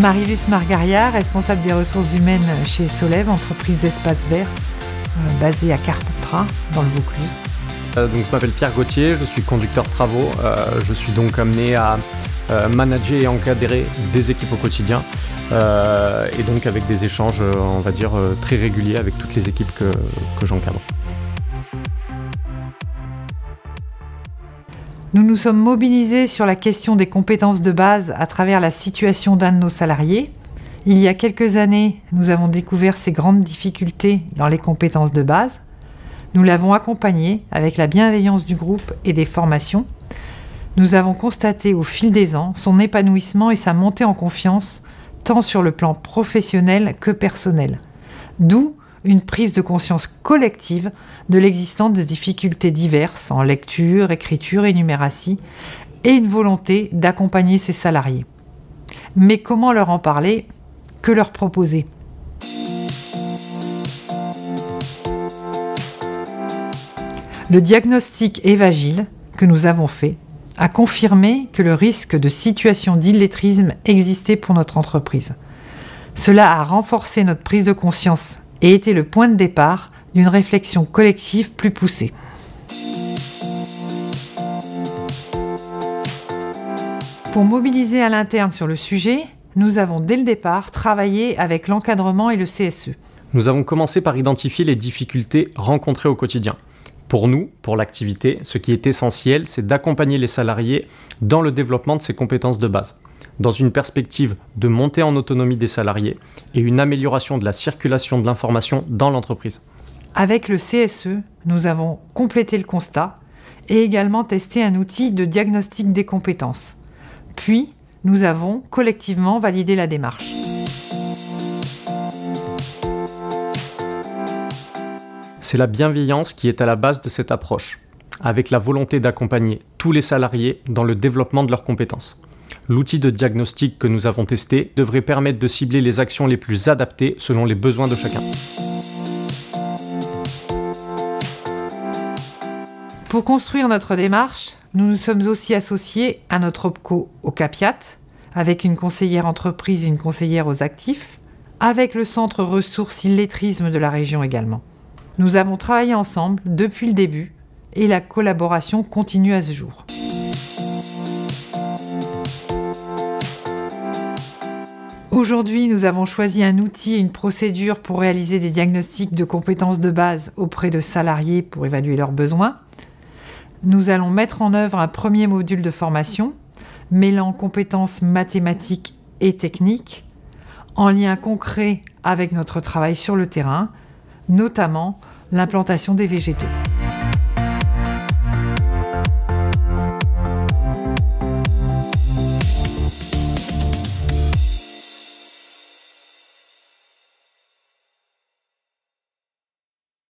Marie-Luce Margaria, responsable des ressources humaines chez Solève, entreprise d'espace vert basée à Carpentras, dans le Vaucluse. Donc, je m'appelle Pierre Gauthier, je suis conducteur de travaux. Je suis donc amené à manager et encadrer des équipes au quotidien et donc avec des échanges, on va dire, très réguliers avec toutes les équipes que j'encadre. Nous nous sommes mobilisés sur la question des compétences de base à travers la situation d'un de nos salariés. Il y a quelques années, nous avons découvert ces grandes difficultés dans les compétences de base. Nous l'avons accompagné avec la bienveillance du groupe et des formations. Nous avons constaté au fil des ans son épanouissement et sa montée en confiance, tant sur le plan professionnel que personnel. D'où une prise de conscience collective de l'existence de difficultés diverses en lecture, écriture et numératie, et une volonté d'accompagner ses salariés. Mais comment leur en parler? Que leur proposer? Le diagnostic Evagile que nous avons fait a confirmé que le risque de situation d'illettrisme existait pour notre entreprise. Cela a renforcé notre prise de conscience et été le point de départ d'une réflexion collective plus poussée. Pour mobiliser à l'interne sur le sujet, nous avons dès le départ travaillé avec l'encadrement et le CSE. Nous avons commencé par identifier les difficultés rencontrées au quotidien. Pour nous, pour l'activité, ce qui est essentiel, c'est d'accompagner les salariés dans le développement de ces compétences de base, dans une perspective de montée en autonomie des salariés et une amélioration de la circulation de l'information dans l'entreprise. Avec le CSE, nous avons complété le constat et également testé un outil de diagnostic des compétences. Puis, nous avons collectivement validé la démarche. C'est la bienveillance qui est à la base de cette approche, avec la volonté d'accompagner tous les salariés dans le développement de leurs compétences. L'outil de diagnostic que nous avons testé devrait permettre de cibler les actions les plus adaptées selon les besoins de chacun. Pour construire notre démarche, nous nous sommes aussi associés à notre OPCO au CAPIAT, avec une conseillère entreprise et une conseillère aux actifs, avec le centre ressources illettrisme de la région également. Nous avons travaillé ensemble depuis le début et la collaboration continue à ce jour. Aujourd'hui, nous avons choisi un outil et une procédure pour réaliser des diagnostics de compétences de base auprès de salariés pour évaluer leurs besoins. Nous allons mettre en œuvre un premier module de formation mêlant compétences mathématiques et techniques en lien concret avec notre travail sur le terrain, notamment l'implantation des végétaux.